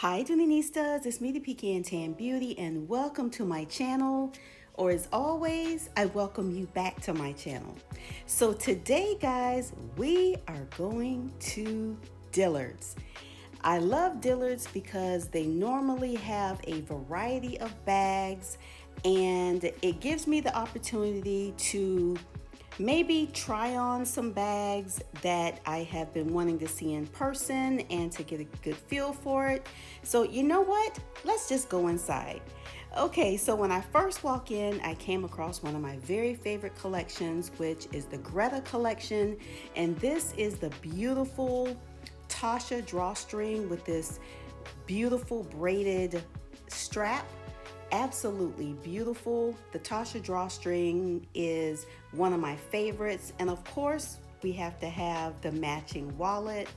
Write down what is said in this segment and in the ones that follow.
Hi Dooneynistas, it's me the Pecan Tan Beauty and welcome to my channel, or as always, I welcome you back to my channel. So today guys, we are going to Dillards. I love Dillards because they normally have a variety of bags and it gives me the opportunity to maybe try on some bags that I have been wanting to see in person and to get a good feel for it. So you know what? Let's just go inside. Okay, so when I first walk in, I came across one of my very favorite collections, which is the Greta collection. And this is the beautiful Tasha drawstring with this beautiful braided strap. Absolutely beautiful. The Tasha drawstring is one of my favorites, and of course we have to have the matching wallet.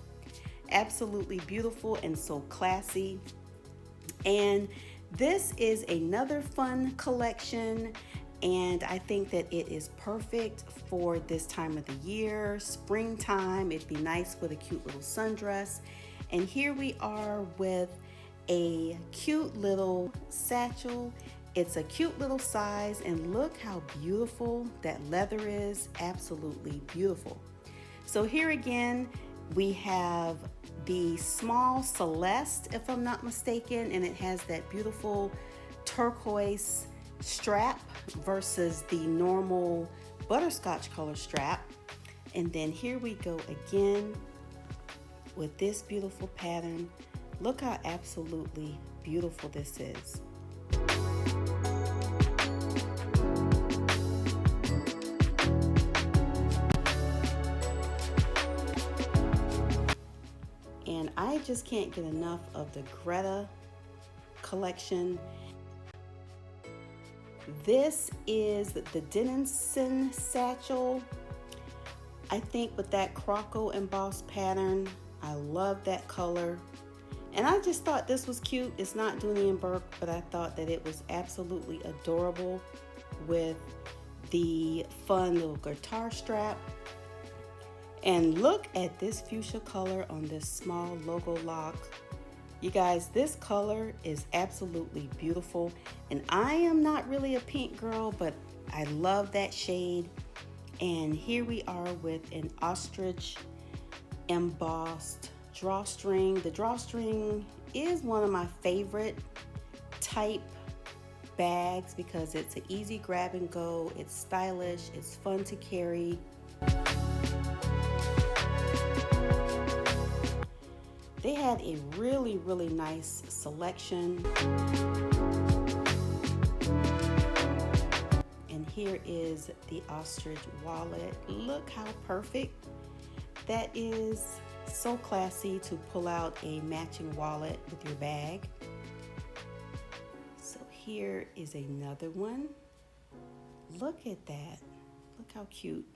Absolutely beautiful and so classy. And this is another fun collection, and I think that it is perfect for this time of the year, springtime. It'd be nice with a cute little sundress. And here we are with a cute little satchel. It's a cute little size, and look how beautiful that leather is. Absolutely beautiful. So here again we have the small Celeste, if I'm not mistaken, and it has that beautiful turquoise strap versus the normal butterscotch color strap. And then here we go again with this beautiful pattern. Look how absolutely beautiful this is. And I just can't get enough of the Greta collection. This is the Dooneynistas satchel. I think with that croco embossed pattern, I love that color. And I just thought this was cute. It's not Dooney and Bourke, but I thought that it was absolutely adorable with the fun little guitar strap. And look at this fuchsia color on this small logo lock. You guys, this color is absolutely beautiful. And I am not really a pink girl, but I love that shade. And here we are with an ostrich embossed drawstring. The drawstring is one of my favorite type bags because it's an easy grab and go, it's stylish, it's fun to carry. They had a really nice selection. And here is the ostrich wallet. Look how perfect that is. So classy to pull out a matching wallet with your bag. So here is another one. Look at that. Look how cute.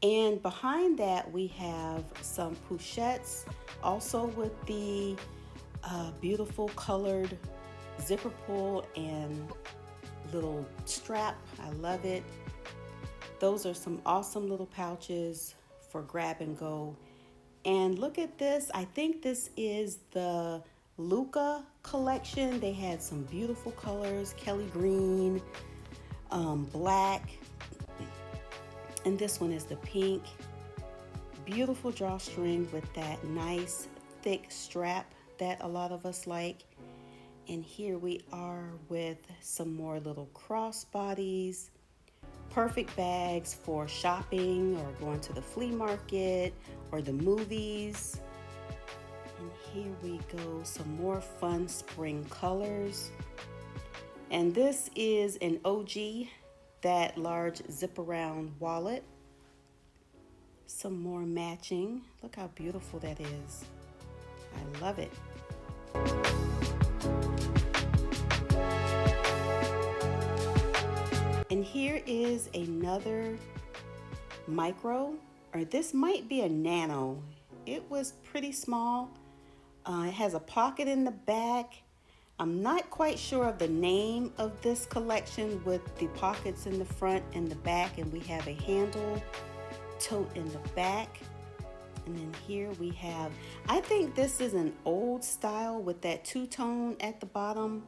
And behind that we have some pochettes, also with the beautiful colored zipper pull and little strap. I love it. Those are some awesome little pouches for grab and go. And look at this. I think this is the Luca collection. They had some beautiful colors, Kelly green, black, and this one is the pink. Beautiful drawstring with that nice thick strap that a lot of us like. And here we are with some more little crossbodies. Perfect bags for shopping or going to the flea market or the movies. And here we go, some more fun spring colors. And this is an OG, that large zip around wallet. Some more matching. Look how beautiful that is. I love it. And here is another micro, or this might be a nano. It was pretty small. It has a pocket in the back. I'm not quite sure of the name of this collection with the pockets in the front and the back, and we have a handle tote in the back. And then here we have, I think this is an old style with that two-tone at the bottom.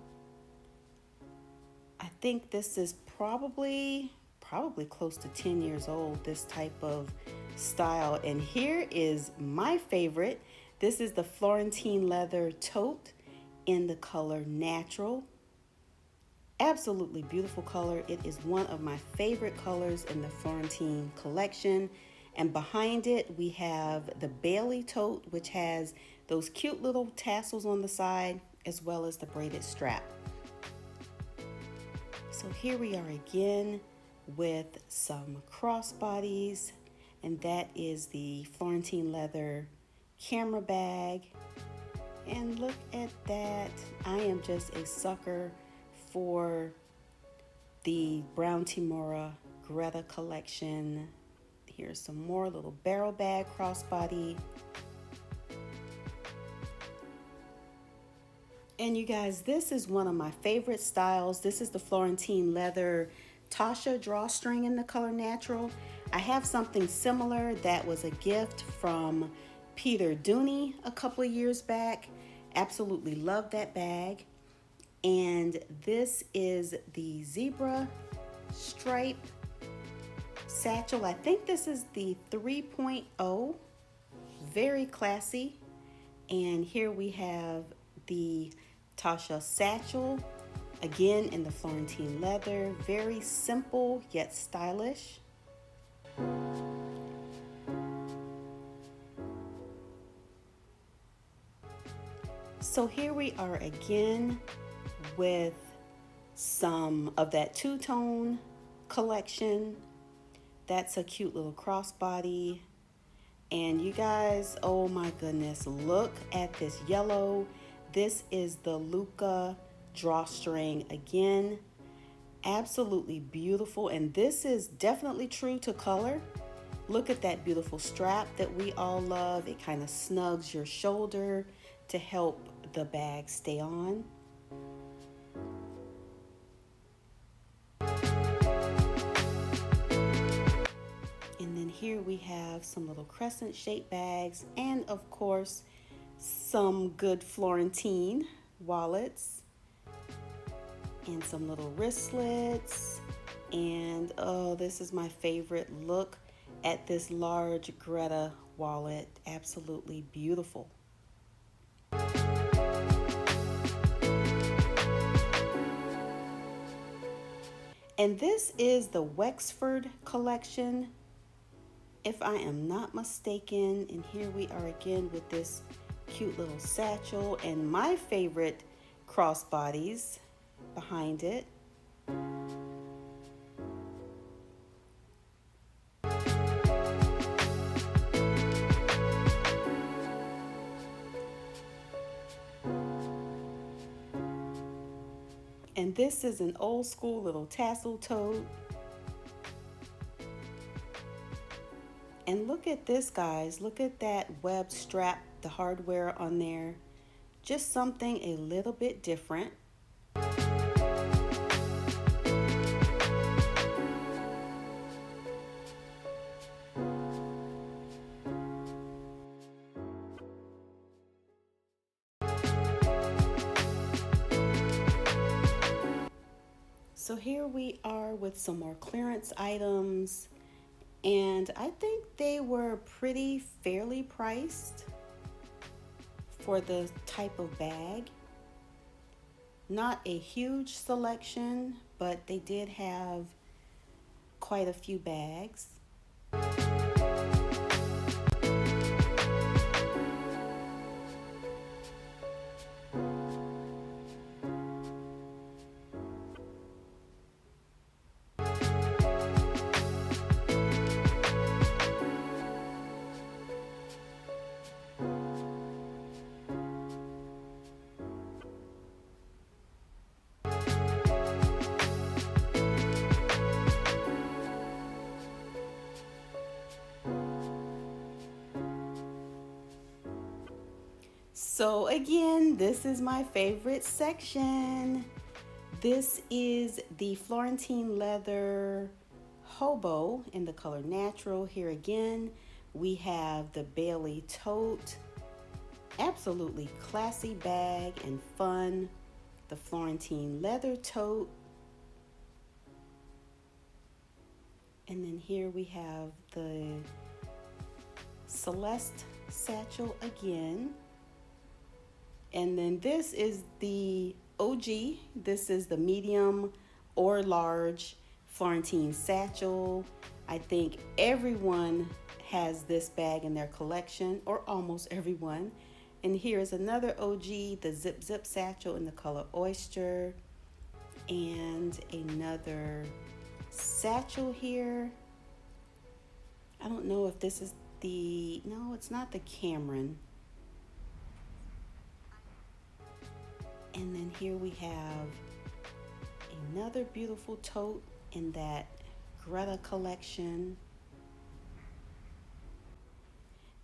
I think this is probably close to 10 years old, this type of style. And here is my favorite. This is the Florentine leather tote in the color natural. Absolutely beautiful color. It is one of my favorite colors in the Florentine collection. And behind it, we have the Bailey tote, which has those cute little tassels on the side, as well as the braided strap. So here we are again with some crossbodies, and that is the Florentine leather camera bag. And look at that. I am just a sucker for the Brown Timora Greta collection. Here's some more little barrel bag crossbody. And you guys, this is one of my favorite styles. This is the Florentine leather Tasha drawstring in the color natural. I have something similar that was a gift from Peter Dooney a couple of years back. Absolutely love that bag. And this is the zebra stripe satchel. I think this is the 3.0. Very classy. And here we have the Tasha satchel, again in the Florentine leather. Very simple yet stylish. So here we are again with some of that two-tone collection. That's a cute little crossbody. And you guys, oh my goodness, look at this yellow. This is the Luca drawstring again. Absolutely beautiful. And this is definitely true to color. Look at that beautiful strap that we all love. It kind of snugs your shoulder to help the bag stay on. And then here we have some little crescent shaped bags, and of course some good Florentine wallets, and some little wristlets. And oh, this is my favorite. Look at this large Greta wallet. Absolutely beautiful. And this is the Wexford collection, if I am not mistaken. And here we are again with this cute little satchel and my favorite crossbodies behind it. And this is an old school little tassel tote. And look at this, guys. Look at that web strap, the hardware on there. Just something a little bit different. So here we are with some more clearance items, and I think they were pretty fairly priced for the type of bag. Not a huge selection, but they did have quite a few bags. So again, this is my favorite section. This is the Florentine leather hobo in the color natural. Here again We have the Bailey tote. Absolutely classy bag and fun. The Florentine leather tote. And then here we have the Celeste satchel again. And then this is the OG. This is the medium or large Florentine satchel. I think everyone has this bag in their collection, or almost everyone. And here's another OG, the Zip Zip satchel in the color Oyster. And another satchel here. I don't know if this is the, no, it's not the Cameron. And then here we have another beautiful tote in that Greta collection.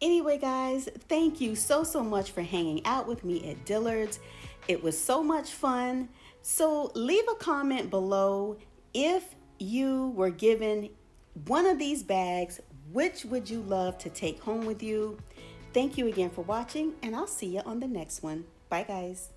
Anyway, guys, thank you so much for hanging out with me at Dillards. It was so much fun. So leave a comment below if you were given one of these bags, which would you love to take home with you? Thank you again for watching, and I'll see you on the next one. Bye, guys.